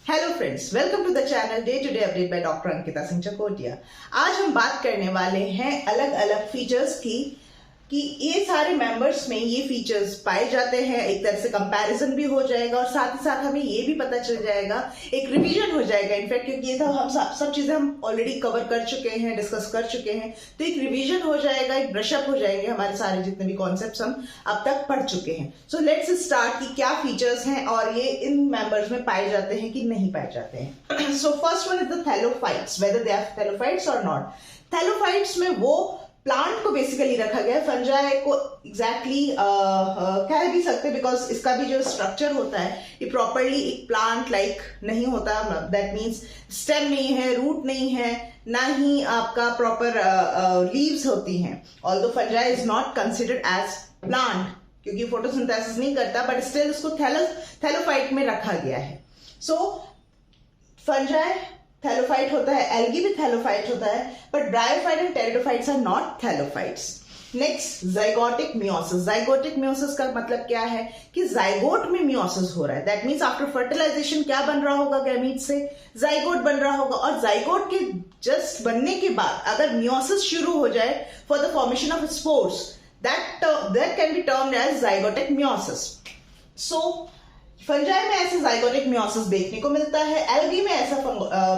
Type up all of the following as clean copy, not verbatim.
Hello friends, welcome to the channel day to day update by doctor Ankita Singh Chakotiya. आज हम बात करने वाले हैं अलग अलग फीचर्स की कि ये सारे मेंबर्स में ये फीचर्स पाए जाते हैं। एक तरह से कंपैरिजन भी हो जाएगा और साथ ही साथ हमें ये भी पता चल जाएगा, एक रिवीजन हो जाएगा इनफैक्ट, क्योंकि ये तो हम सब चीजें हम ऑलरेडी कवर कर चुके हैं, डिस्कस कर चुके हैं। तो एक रिवीजन हो जाएगा, एक ब्रशअप हो जाएंगे हमारे सारे जितने भी कॉन्सेप्ट्स हम अब तक पढ़ चुके हैं। सो लेट्स स्टार्ट कि क्या फीचर्स हैं और ये इन मेंबर्स में पाए जाते हैं कि नहीं पाए जाते हैं। So first one is the thallophytes, whether they are thallophytes और नॉट। थैलोफाइट्स में वो प्लांट को बेसिकली रखा गया है, फंजाई को एग्जैक्टली कह भी सकते, बिकॉज इसका भी जो स्ट्रक्चर होता है ये प्रॉपरली एक प्लांट लाइक नहीं होता। दैट मीन्स स्टेम नहीं है, रूट नहीं है, ना ही आपका प्रॉपर लीव्स होती हैं। Although fungi is not considered as plant क्योंकि फोटोसिंथेसिस नहीं करता, बट स्टिल उसको थैलोफाइट में रखा गया है। सो फंजाई थैलोफाइट होता है, एल्गी भी थैलोफाइट होता है, but bryophyte and pteridophytes are not thallophytes. Next, zygotic meiosis. Zygotic meiosis का मतलब क्या है कि जाइगोट में मियोसिस हो रहा है। दैट मीन्स आफ्टर फर्टिलाइजेशन क्या बन रहा होगा, गैमीट से जाइगोट बन रहा होगा, और जाइगोट के जस्ट बनने के बाद अगर मियोसिस शुरू हो जाए for the formation of spores, that can be termed as zygotic meiosis. So fungi में ऐसे जाइगोटिक मियोसिस देखने को मिलता है, एल्गी में ऐसा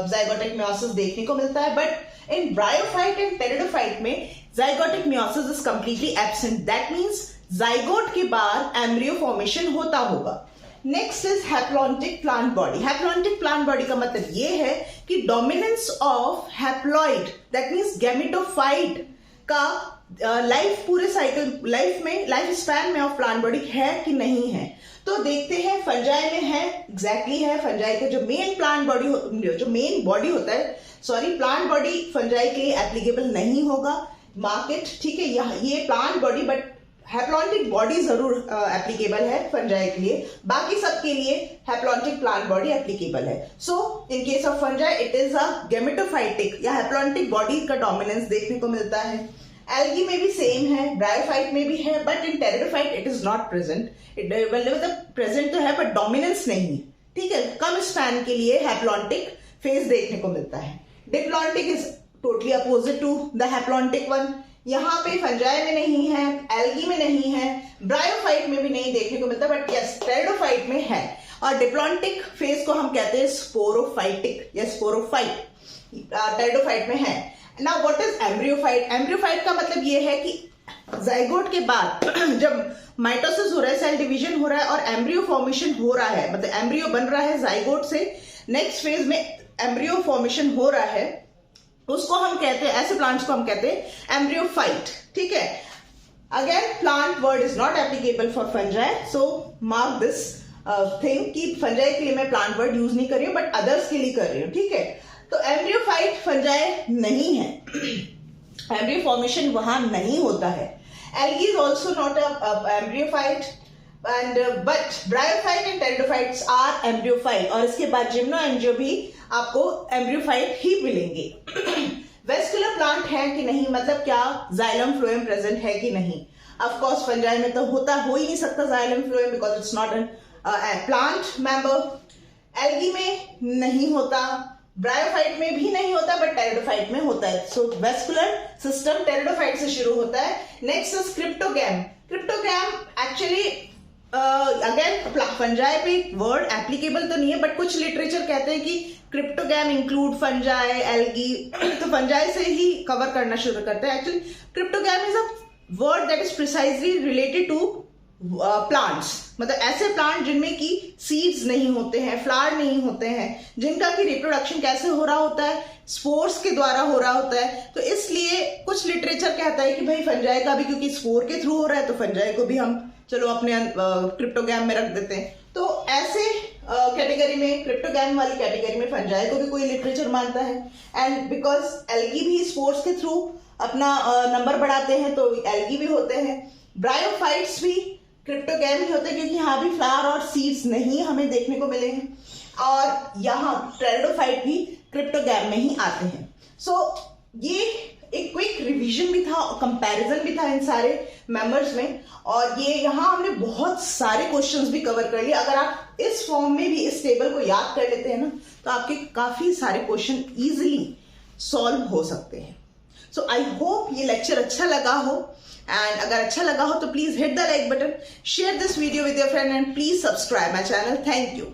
जाइगोटिक मियोसिस देखने को मिलता है, but in bryophyte and pteridophyte में zygotic meiosis is completely absent. That means zygote के बाद एम्ब्रियो फॉर्मेशन होता होगा। Next is haplontic plant body. Haplontic plant body का मतलब ये है कि dominance of haploid, that means gametophyte का लाइफ पूरे साइकिल लाइफ स्पैन में ऑफ प्लांट बॉडी है कि नहीं है। तो देखते हैं, फंजाई में है, एग्जैक्टली है। फंजाई का जो मेन प्लांट बॉडी होता है, प्लांट बॉडी फंजाई के लिए एप्लीकेबल नहीं होगा। मार्केट ठीक है, ये plant body, but haplontic body जरूर एप्लीकेबल है फंजाई के लिए, बाकी सबके लिए हैप्लॉन्टिक प्लांट बॉडी एप्लीकेबल है। So in case of fungi it is a gametophytic या हैप्लॉन्टिक बॉडी का डोमिनेंस देखने को मिलता है। एल्गी में भी सेम है, ब्रायोफाइट में भी है, but in pteridophyte it is not present. Present तो है बट डोमिनेंस नहीं, ठीक है। कम स्पैन के लिए हैप्लॉन्टिक फेज देखने को मिलता है। Diplontic is totally opposite to the haplontic one. यहाँ पे फंजाई में नहीं है, एल्गी में नहीं है, ब्रायोफाइट में भी नहीं देखने को मिलता, बट यस टेरिडोफाइट में है। और डिप्लॉन्टिक फेज को हम कहते हैं स्पोरोफाइटिक या स्पोरोफाइट, टेरिडोफाइट में है। Now what is embryophyte? Embryophyte का मतलब ये है कि जाइगोट के बाद जब माइटोसिस हो रहा है, सेल डिवीजन हो रहा है और एम्ब्रियो फॉर्मेशन हो रहा है, मतलब एम्ब्रियो बन रहा है जाइगोट से, नेक्स्ट फेज में एम्ब्रियो फॉर्मेशन हो रहा है, उसको हम कहते हैं, ऐसे प्लांट्स को हम कहते हैं एम्ब्रियोफाइट, ठीक है। Again plant word is not applicable for fungi, so mark this thing कि फंजाई के लिए मैं प्लांट वर्ड यूज नहीं कर रही हूं, बट अदर्स के लिए कर रही हूं, ठीक है। तो एम्ब्रियोफाइट फंजाई नहीं है, एम्ब्रियो फॉर्मेशन वहां नहीं होता है। Algae is also not embryophyte and but bryophyte and pteridophytes are embryophyte, और इसके बाद जिम्नोएंजियो भी आपको एम्ब्रियोफाइट ही मिलेंगे। वेस्कुलर प्लांट है कि नहीं, मतलब क्या जाइलम फ्लोएम प्रेजेंट है कि नहीं। ऑफ कोर्स फंजाई में तो हो ही नहीं सकता xylem phloem, because it's not an plant member. Algae में नहीं होता, ब्रायोफाइट में भी नहीं होता, बट टेरिडोफाइट में होता है। सो वेस्कुलर सिस्टम टेरिडोफाइट से शुरू होता है। Next is cryptogam. Cryptogam actually again fungi पे वर्ड एप्लीकेबल तो नहीं है, बट कुछ लिटरेचर कहते हैं कि क्रिप्टोगैम इंक्लूड फंजाई, एल्गी, तो फंजाई से ही कवर करना शुरू करते हैं। Actually cryptogam is a word that is precisely related to plants, मतलब ऐसे प्लांट जिनमें की सीड्स नहीं होते हैं, फ्लावर नहीं होते हैं, जिनका की रिप्रोडक्शन कैसे हो रहा होता है, स्पोर्स के द्वारा हो रहा होता है। तो इसलिए कुछ लिटरेचर कहता है कि भाई फंजाई का भी क्योंकि स्पोर के थ्रू हो रहा है, तो फंजाई को भी हम चलो अपने क्रिप्टोगैम में रख देते हैं। तो ऐसे कैटेगरी में, क्रिप्टोगैम वाली कैटेगरी में फंजाई को भी कोई लिटरेचर मानता है। एंड बिकॉज एल्गी भी स्पोर्स के थ्रू अपना नंबर बढ़ाते हैं, तो एल्गी भी होते हैं। ब्रायोफाइट्स भी क्रिप्टोगैम ही होते हैं, क्योंकि यहाँ भी फ्लावर और सीड्स नहीं हमें देखने को मिले हैं, और यहाँ टेरिडोफाइट भी क्रिप्टोगैम में ही आते हैं। सो ये एक क्विक रिवीजन भी था, कंपैरिजन भी था इन सारे मेंबर्स में, और ये यहाँ हमने बहुत सारे क्वेश्चंस भी कवर कर लिए। अगर आप इस फॉर्म में भी इस टेबल को याद कर लेते हैं ना, तो आपके काफी सारे क्वेश्चन इजीली सॉल्व हो सकते हैं। सो आई होप ये लेक्चर अच्छा लगा हो, एंड अगर अच्छा लगा हो तो please hit the like button, share this video with your friend and please subscribe my channel. Thank you.